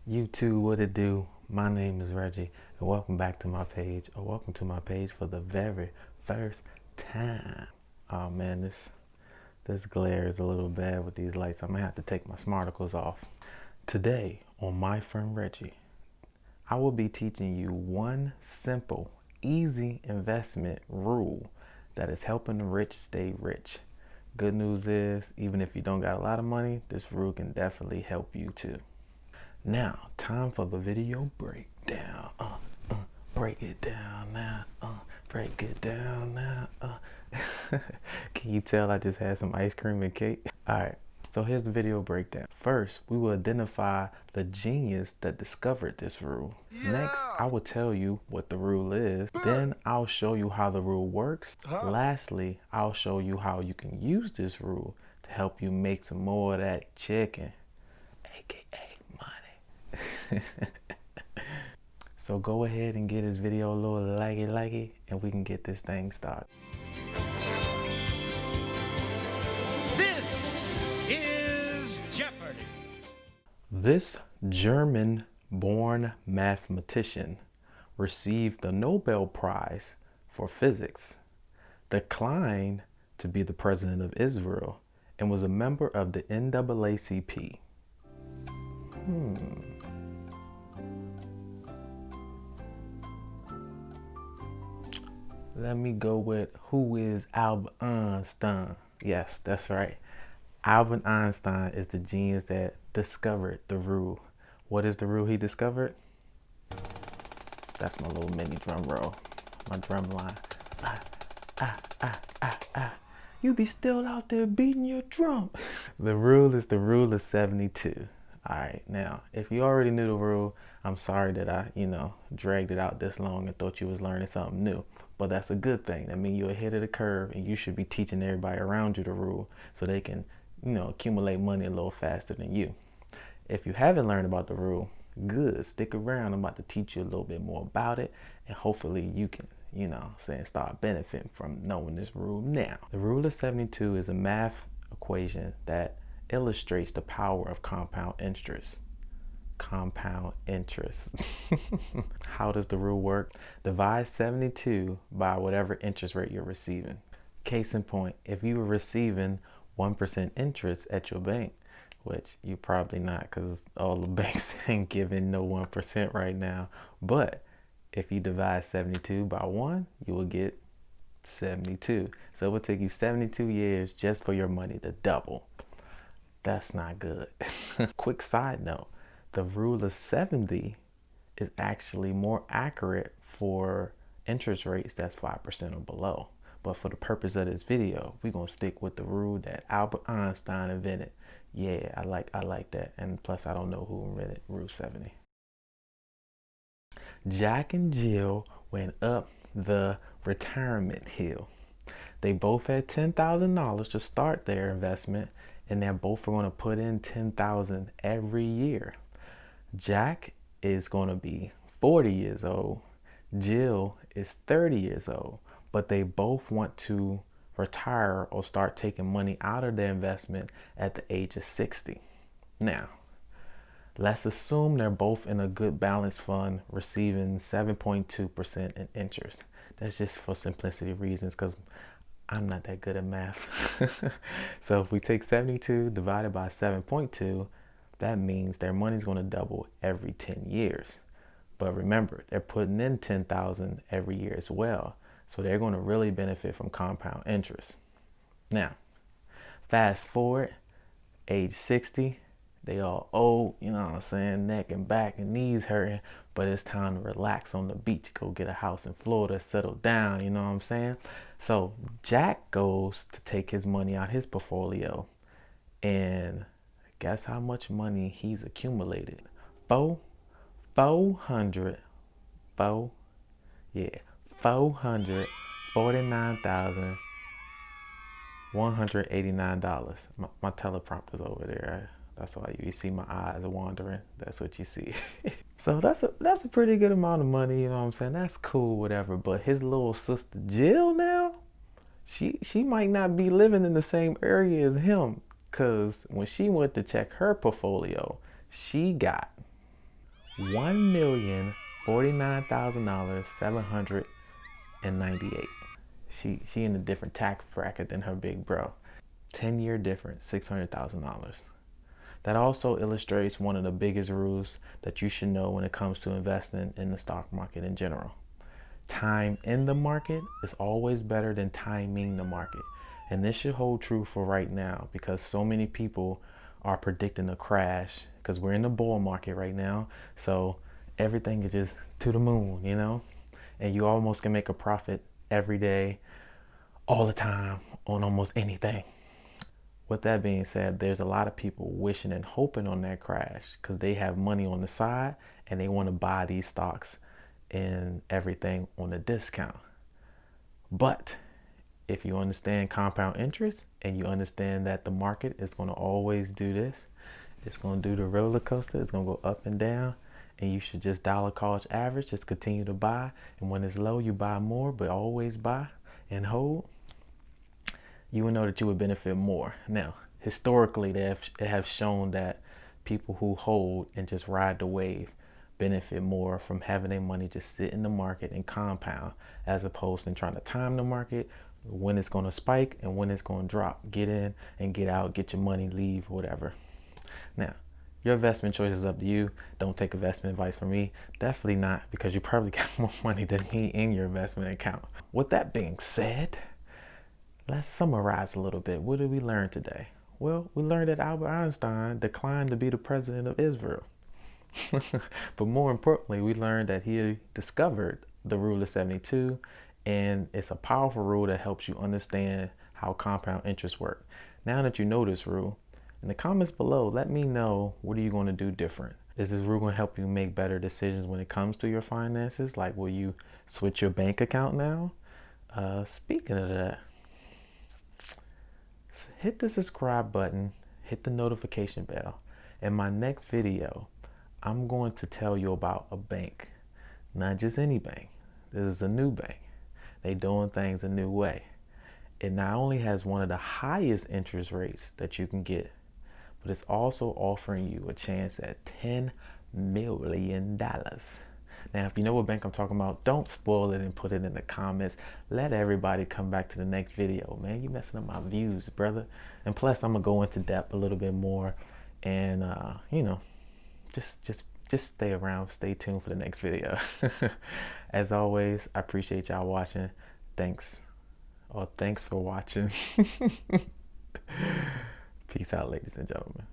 YouTube, what it do? My name is Reggie, and welcome back to my page, or welcome to my page for the very first time. Oh man, this glare is a little bad with these lights. I might have to take my smarticles off. Today on My Friend Reggie, I will be teaching you one simple, easy investment rule that is helping the rich stay rich. Good news is, even if you don't got a lot of money, this rule can definitely help you too. Now, time for the video breakdown. Break it down now. Break it down now. Can you tell I just had some ice cream and cake? All right, so here's the video breakdown. First, we will identify the genius that discovered this rule. Yeah. Next, I will tell you what the rule is. Then I'll show you how the rule works. Lastly, I'll show you how you can use this rule to help you make some more of that chicken, aka money. So go ahead and get this video a little likey, and we can get this thing started. This is Jeopardy! This German-born mathematician received the Nobel Prize for physics, declined to be the president of Israel, and was a member of the NAACP. Let me go with, who is Albert Einstein? Yes, that's right. Albert Einstein is the genius that discovered the rule. What is the rule he discovered? That's my little mini drum roll, my drum line. You be still out there beating your drum. The rule is the rule of 72. All right, now, if you already knew the rule, I'm sorry that I, dragged it out this long and thought you was learning something new. But that's a good thing. That means you're ahead of the curve, and you should be teaching everybody around you the rule so they can, accumulate money a little faster than you. If you haven't learned about the rule, good, stick around. I'm about to teach you a little bit more about it, and hopefully you can, start benefiting from knowing this rule now. The rule of 72 is a math equation that illustrates the power of compound interest. Compound interest. How does the rule work? Divide 72 by whatever interest rate you're receiving. Case in point, if you were receiving 1% interest at your bank, which you're probably not, because all the banks ain't giving no 1% right now, but if you divide 72 by 1, you will get 72. So it will take you 72 years just for your money to double. That's not good. Quick side note, the rule of 70 is actually more accurate for interest rates that's 5% or below. But for the purpose of this video, we're gonna stick with the rule that Albert Einstein invented. Yeah, I like that. And plus, I don't know who invented Rule 70. Jack and Jill went up the retirement hill. They both had $10,000 to start their investment, and they're both going to put in $10,000 every year. Jack is going to be 40 years old. Jill is 30 years old, but they both want to retire or start taking money out of their investment at the age of 60. Now, let's assume they're both in a good balanced fund receiving 7.2% in interest. That's just for simplicity reasons, because I'm not that good at math. So if we take 72 divided by 7.2, that means their money's going to double every 10 years. But remember, they're putting in 10,000 every year as well. So they're going to really benefit from compound interest. Now, fast forward, age 60, they all old, neck and back and knees hurting, but it's time to relax on the beach, go get a house in Florida, settle down, you know what I'm saying? So Jack goes to take his money out his portfolio, and guess how much money he's accumulated? 449,189. My teleprompter's over there. That's why you see my eyes wandering. That's what you see. So that's a pretty good amount of money, you know what I'm saying? That's cool, whatever. But his little sister Jill now, she might not be living in the same area as him, because when she went to check her portfolio, she got $1,049,798. She in a different tax bracket than her big bro. 10-year difference, $600,000. That also illustrates one of the biggest rules that you should know when it comes to investing in the stock market in general. Time in the market is always better than timing the market. And this should hold true for right now, because so many people are predicting a crash because we're in the bull market right now. So everything is just to the moon, you know, and you almost can make a profit every day, all the time, on almost anything. With that being said, there's a lot of people wishing and hoping on that crash because they have money on the side and they want to buy these stocks and everything on a discount. But if you understand compound interest and you understand that the market is going to always do this, it's going to do the roller coaster, it's going to go up and down, and you should just dollar cost average, just continue to buy. And when it's low, you buy more, but always buy and hold. You will know that you would benefit more. Now, historically, they have shown that people who hold and just ride the wave benefit more from having their money just sit in the market and compound, as opposed to trying to time the market, when it's going to spike and when it's going to drop. Get in and get out, get your money, leave, whatever. Now, your investment choice is up to you. Don't take investment advice from me. Definitely not, because you probably got more money than me in your investment account. With that being said, let's summarize a little bit. What did we learn today? Well, we learned that Albert Einstein declined to be the president of Israel. But more importantly, we learned that he discovered the rule of 72, and it's a powerful rule that helps you understand how compound interest work. Now that you know this rule, in the comments below, let me know, what are you going to do different? Is this rule going to help you make better decisions when it comes to your finances? Like, will you switch your bank account now? Speaking of that, hit the subscribe button, hit the notification bell. In my next video, I'm going to tell you about a bank, not just any bank. This is a new bank. They doing things a new way. It not only has one of the highest interest rates that you can get, but it's also offering you a chance at $10 million. Now, if you know what bank I'm talking about, don't spoil it and put it in the comments. Let everybody come back to the next video. Man, you messing up my views, brother. And plus, I'm gonna go into depth a little bit more, and you know, just stay around, stay tuned for the next video. As always, I appreciate y'all watching. Thanks for watching. Peace out, ladies and gentlemen.